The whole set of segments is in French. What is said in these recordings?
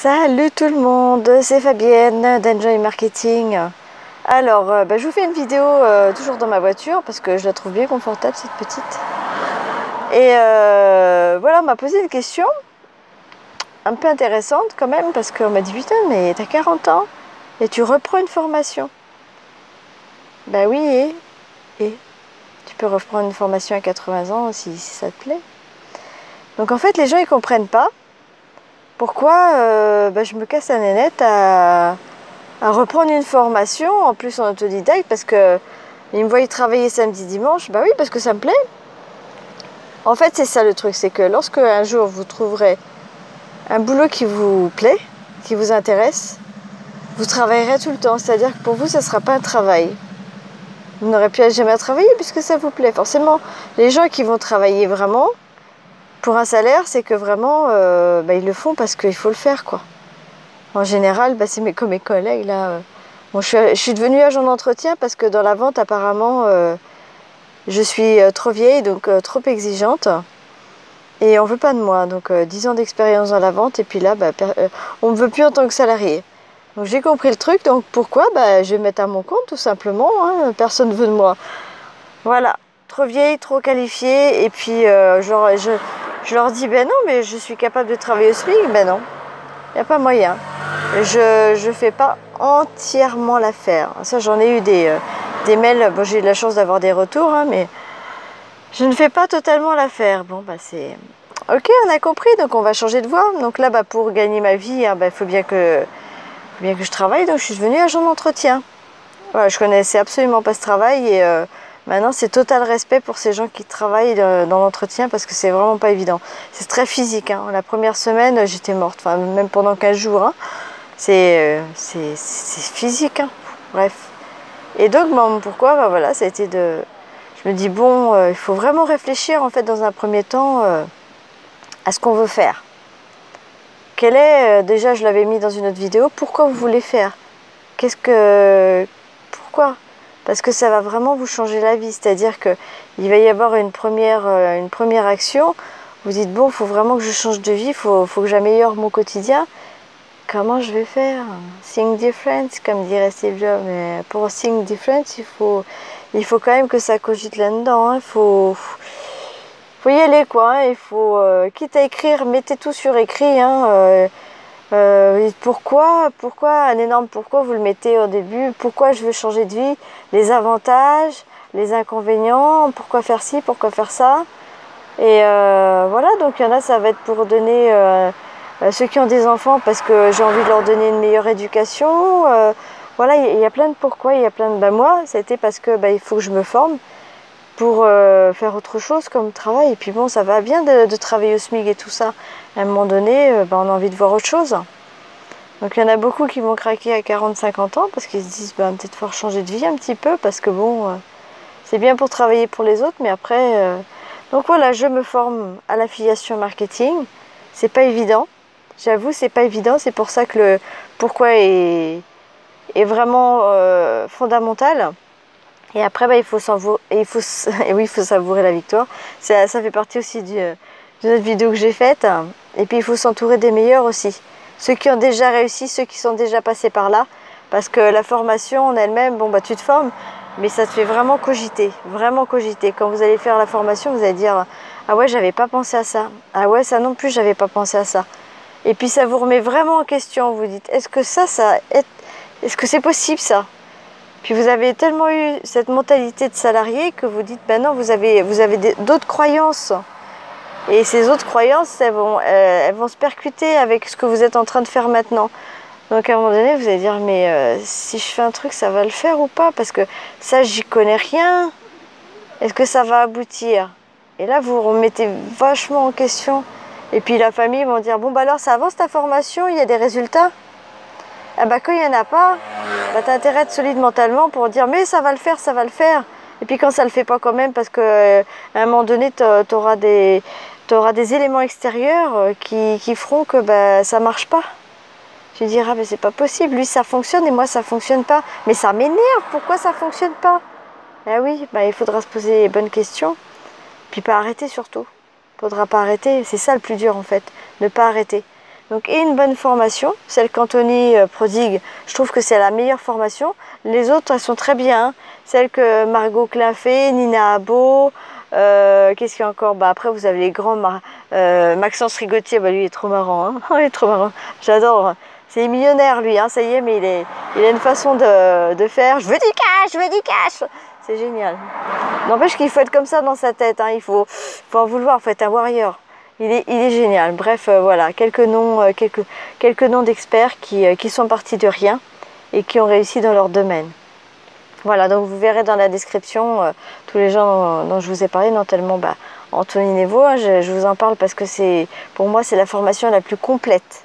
Salut tout le monde, c'est Fabienne d'Enjoy Marketing. Alors, je vous fais une vidéo toujours dans ma voiture parce que je la trouve bien confortable cette petite. Et voilà, on m'a posé une question un peu intéressante quand même parce qu'on m'a dit putain, mais t'as 40 ans et tu reprends une formation. Bah oui, et tu peux reprendre une formation à 80 ans si ça te plaît. Donc en fait, les gens ils comprennent pas pourquoi je me casse la nénette à reprendre une formation, en plus en autodidacte, parce que ils me voyaient travailler samedi, dimanche. Bah oui, parce que ça me plaît. En fait, c'est ça le truc, c'est que lorsque un jour vous trouverez un boulot qui vous plaît, qui vous intéresse, vous travaillerez tout le temps. C'est-à-dire que pour vous, ça ne sera pas un travail. Vous n'aurez plus jamais à travailler puisque ça vous plaît. Forcément, les gens qui vont travailler vraiment pour un salaire, c'est que vraiment, ils le font parce qu'il faut le faire, quoi. En général, c'est comme mes collègues là. Bon, je suis devenue agent d'entretien parce que dans la vente, apparemment, je suis trop vieille, donc trop exigeante. Et on veut pas de moi. Donc 10 ans d'expérience dans la vente, et puis là, on me veut plus en tant que salarié. Donc j'ai compris le truc. Donc pourquoi je vais me mettre à mon compte, tout simplement. Hein, personne ne veut de moi. Voilà. Trop vieille, trop qualifiée. Et puis je leur dis, ben non, mais je suis capable de travailler au SMIC. Ben non, il n'y a pas moyen. Je fais pas entièrement l'affaire. Ça, j'en ai eu des mails. Bon, j'ai eu de la chance d'avoir des retours, hein, mais je ne fais pas totalement l'affaire. Bon, c'est ok, on a compris. Donc, on va changer de voie. Donc là, pour gagner ma vie, il faut bien que je travaille. Donc, je suis devenue agent d'entretien. Voilà, je connaissais absolument pas ce travail et maintenant, c'est total respect pour ces gens qui travaillent dans l'entretien parce que c'est vraiment pas évident. C'est très physique. Hein. La première semaine, j'étais morte. Enfin, même pendant 15 jours. Hein. C'est physique, hein. Bref. Et donc, pourquoi voilà, ça a été de... Je me dis, bon, il faut vraiment réfléchir, en fait, dans un premier temps, à ce qu'on veut faire. Quel est, déjà, je l'avais mis dans une autre vidéo, pourquoi vous voulez faire? Pourquoi? Parce que ça va vraiment vous changer la vie. C'est-à-dire qu'il va y avoir une première action. Vous dites, bon, il faut vraiment que je change de vie, il faut que j'améliore mon quotidien. Comment je vais faire? Think different, comme dirait Steve Jobs. Mais pour think different, il faut quand même que ça cogite là-dedans. Hein. Faut y aller, quoi. Hein. Il faut, quitte à écrire, mettez tout sur écrit. Hein. Pourquoi, un énorme pourquoi vous le mettez au début. Pourquoi je veux changer de vie? Les avantages, les inconvénients. Pourquoi faire ci, pourquoi faire ça? Et voilà, donc il y en a, ça va être pour donner... ceux qui ont des enfants parce que j'ai envie de leur donner une meilleure éducation. Voilà, il y a plein de pourquoi, il y a plein de... moi, ça a été parce que il faut que je me forme pour faire autre chose comme travail. Et puis bon, ça va bien de travailler au SMIC et tout ça. À un moment donné, on a envie de voir autre chose. Donc il y en a beaucoup qui vont craquer à 40-50 ans parce qu'ils se disent peut-être falloir changer de vie un petit peu parce que bon, c'est bien pour travailler pour les autres, mais après... Donc voilà, je me forme à l'affiliation marketing. C'est pas évident. J'avoue, c'est pas évident. C'est pour ça que le pourquoi est vraiment fondamental. Et après, il faut savourer la victoire. Ça fait partie aussi de notre vidéo que j'ai faite. Et puis, il faut s'entourer des meilleurs aussi. Ceux qui ont déjà réussi, ceux qui sont déjà passés par là. Parce que la formation en elle-même, tu te formes, mais ça te fait vraiment cogiter. Vraiment cogiter. Quand vous allez faire la formation, vous allez dire « Ah ouais, j'avais pas pensé à ça. Ah ouais, ça non plus, j'avais pas pensé à ça. » Et puis ça vous remet vraiment en question. Vous dites, est-ce que est-ce que c'est possible ça? Puis vous avez tellement eu cette mentalité de salarié que vous dites, non, vous avez d'autres croyances. Et ces autres croyances, elles vont se percuter avec ce que vous êtes en train de faire maintenant. Donc à un moment donné, vous allez dire, mais si je fais un truc, ça va le faire ou pas? Parce que ça, j'y connais rien. Est-ce que ça va aboutir? Et là, vous remettez vachement en question. Et puis la famille vont dire, bon alors ça avance ta formation, il y a des résultats? Ah quand il n'y en a pas, t'as intérêt à être solide mentalement pour dire, mais ça va le faire, ça va le faire. Et puis quand ça le fait pas quand même, parce que à un moment donné, t'auras des éléments extérieurs qui feront que ça marche pas. Tu diras, mais c'est pas possible, lui ça fonctionne et moi ça fonctionne pas. Mais ça m'énerve, pourquoi ça fonctionne pas? Ah oui, il faudra se poser les bonnes questions, puis pas arrêter surtout. Faudra pas arrêter, c'est ça le plus dur en fait, ne pas arrêter. Donc, et une bonne formation. Celle qu'Anthony prodigue, je trouve que c'est la meilleure formation. Les autres, elles sont très bien. Celle que Margot Klein fait, Nina Abo. Qu'est-ce qu'il y a encore? Bah, après, vous avez les grands. Maxence Rigotier, bah, lui, il est trop marrant. Hein. Il est trop marrant. J'adore. C'est millionnaire, lui. Hein. Ça y est, mais il a une façon de faire. Je veux du cash, je veux du cash. C'est génial. N'empêche qu'il faut être comme ça dans sa tête. Hein. Il faut en vouloir. Il faut être un warrior. Il est génial. Bref, voilà, quelques noms d'experts qui sont partis de rien et qui ont réussi dans leur domaine. Voilà, donc vous verrez dans la description tous les gens dont je vous ai parlé, notamment Anthony Nevo. Hein, je vous en parle parce que pour moi, c'est la formation la plus complète.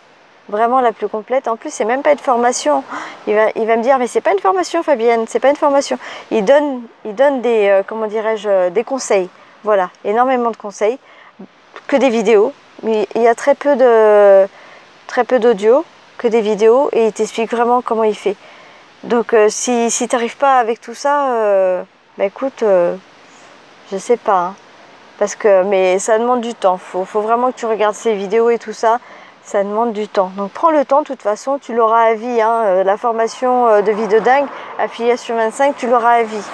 Vraiment la plus complète. En plus, c'est même pas une formation. Il va me dire, mais c'est pas une formation, Fabienne, c'est pas une formation. Il donne des, comment dirais-je, des conseils. Voilà, énormément de conseils. Que des vidéos. Il y a très peu d'audio, que des vidéos, et il t'explique vraiment comment il fait. Donc si tu n'arrives pas avec tout ça, bah écoute, je sais pas. Hein, mais ça demande du temps. Faut vraiment que tu regardes ces vidéos et tout ça. Ça demande du temps. Donc prends le temps, de toute façon, tu l'auras à vie. Hein, la formation de vie de dingue, affiliation 25, tu l'auras à vie.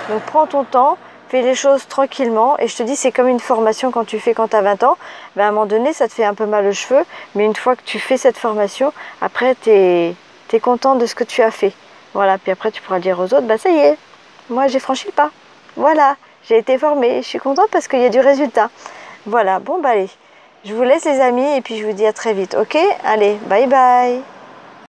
Donc prends ton temps. Fais les choses tranquillement, et je te dis, c'est comme une formation quand tu fais quand tu as 20 ans, à un moment donné ça te fait un peu mal aux cheveux, mais une fois que tu fais cette formation, après tu es content de ce que tu as fait. Voilà, puis après tu pourras dire aux autres, ça y est, moi j'ai franchi le pas. Voilà, j'ai été formée, je suis contente parce qu'il y a du résultat. Voilà, bon allez, je vous laisse les amis, et puis je vous dis à très vite, ok? Allez, bye bye.